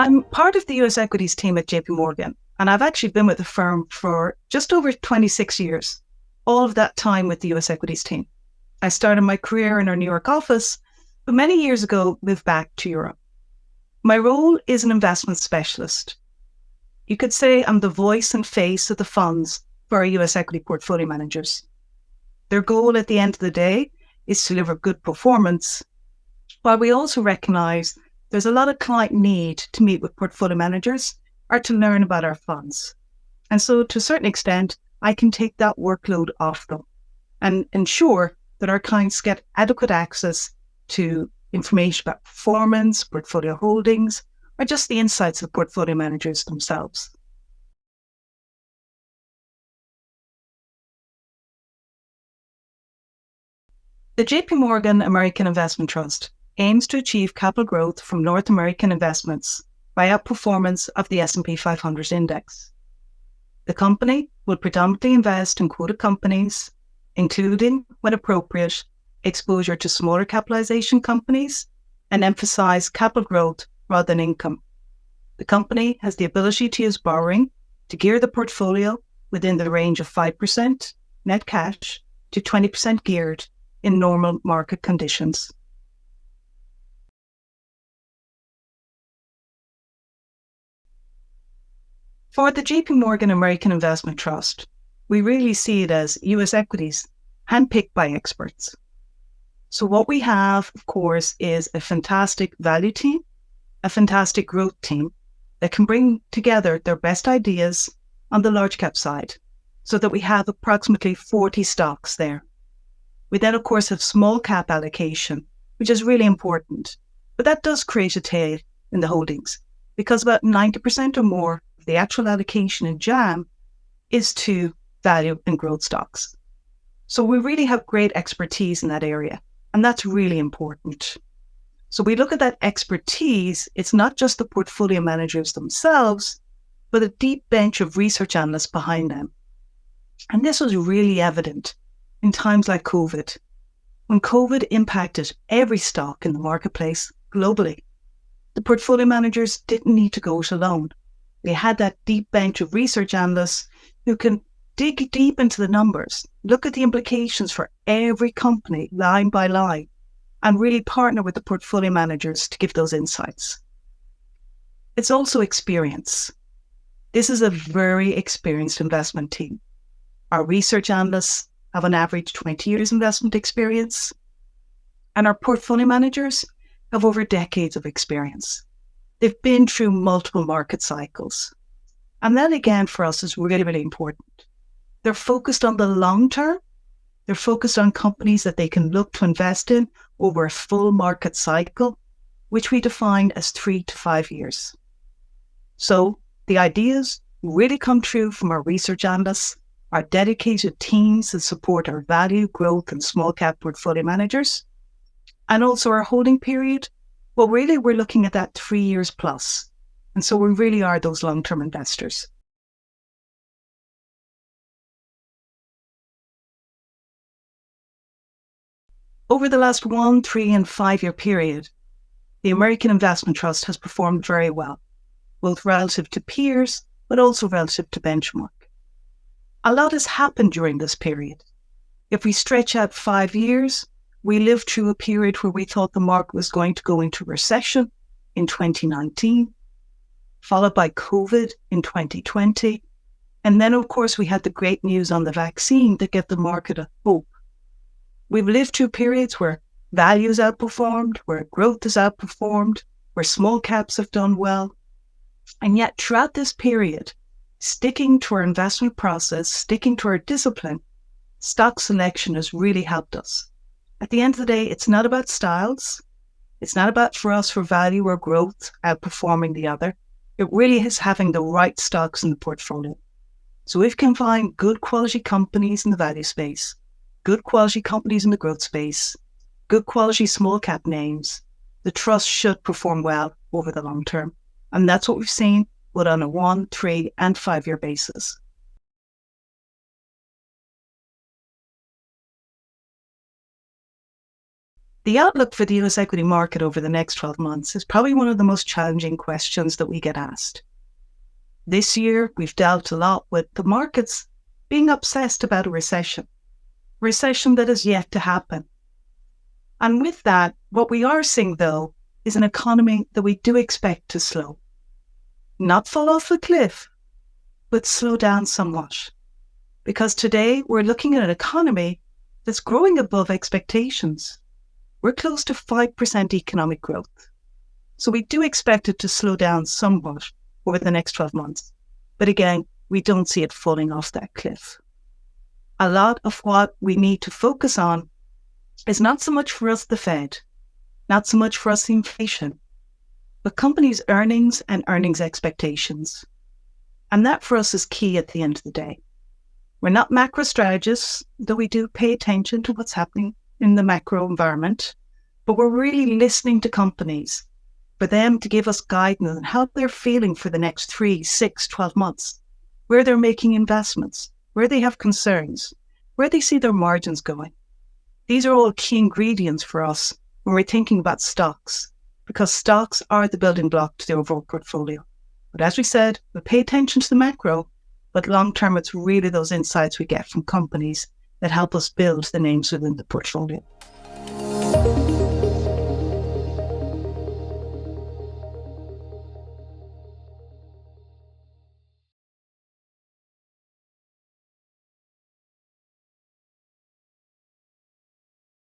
I'm part of the US equities team at JPMorgan, and I've actually been with the firm for just over 26 years, all of that time with the US equities team. I started my career in our New York office, but many years ago moved back to Europe. My role is an investment specialist. You could say I'm the voice and face of the funds for our US equity portfolio managers. Their goal at the end of the day is to deliver good performance, while we also recognise there's a lot of client need to meet with portfolio managers or to learn about our funds. And so to a certain extent, I can take that workload off them and ensure that our clients get adequate access to information about performance, portfolio holdings, or just the insights of portfolio managers themselves. The JPMorgan American Investment Trust aims to achieve capital growth from North American investments by outperformance of the S&P 500 index. The company will predominantly invest in quoted companies, including, when appropriate, exposure to smaller capitalization companies and emphasize capital growth rather than income. The company has the ability to use borrowing to gear the portfolio within the range of 5% net cash to 20% geared in normal market conditions. For the JPMorgan American Investment Trust, we really see it as US equities handpicked by experts. So what we have, of course, is a fantastic value team, a fantastic growth team that can bring together their best ideas on the large cap side so that we have approximately 40 stocks there. We then, of course, have small cap allocation, which is really important, but that does create a tail in the holdings because about 90% or more of the actual allocation in JAM is to value and growth stocks. So we really have great expertise in that area, and that's really important. So we look at that expertise, it's not just the portfolio managers themselves, but a deep bench of research analysts behind them. And this was really evident in times like COVID, when COVID impacted every stock in the marketplace globally. The portfolio managers didn't need to go it alone. They had that deep bench of research analysts who can dig deep into the numbers, look at the implications for every company line by line, and really partner with the portfolio managers to give those insights. It's also experience. This is a very experienced investment team. Our research analysts have on average 20 years investment experience, and our portfolio managers have over decades of experience. They've been through multiple market cycles. And that again for us is really, really important. They're focused on the long term. They're focused on companies that they can look to invest in over a full market cycle, which we define as 3 to 5 years. So the ideas really come true from our research analysts, our dedicated teams that support our value, growth, and small cap portfolio managers, and also our holding period. Well, really, we're looking at that 3 years plus. And so we really are those long-term investors. Over the last 1, 3, and 5 year period, the American Investment Trust has performed very well, both relative to peers, but also relative to benchmark. A lot has happened during this period. If we stretch out 5 years, we lived through a period where we thought the market was going to go into recession in 2019, followed by COVID in 2020. And then, of course, we had the great news on the vaccine that gave the market a hope. We've lived through periods where value has outperformed, where growth has outperformed, where small caps have done well. And yet throughout this period, sticking to our investment process, sticking to our discipline, stock selection has really helped us. At the end of the day, it's not about styles. It's not about for us for value or growth outperforming the other. It really is having the right stocks in the portfolio. So if we can find good quality companies in the value space, good quality companies in the growth space, good quality small cap names, the trust should perform well over the long term. And that's what we've seen, but on a 1, 3, and 5 year basis. The outlook for the US equity market over the next 12 months is probably one of the most challenging questions that we get asked. This year, we've dealt a lot with the markets being obsessed about a recession that is yet to happen. And with that, what we are seeing, though, is an economy that we do expect to slow. Not fall off a cliff, but slow down somewhat. Because today, we're looking at an economy that's growing above expectations. We're close to 5% economic growth. So we do expect it to slow down somewhat over the next 12 months. But again, we don't see it falling off that cliff. A lot of what we need to focus on is not so much for us the Fed, not so much for us the inflation, but companies' earnings and earnings expectations. And that for us is key at the end of the day. We're not macro strategists, though we do pay attention to what's happening in the macro environment, but we're really listening to companies for them to give us guidance on how they're feeling for the next 3, 6, 12 months, where they're making investments, where they have concerns, where they see their margins going. These are all key ingredients for us when we're thinking about stocks, because stocks are the building block to the overall portfolio. But as we said, we pay attention to the macro, but long term, it's really those insights we get from companies that help us build the names within the portfolio.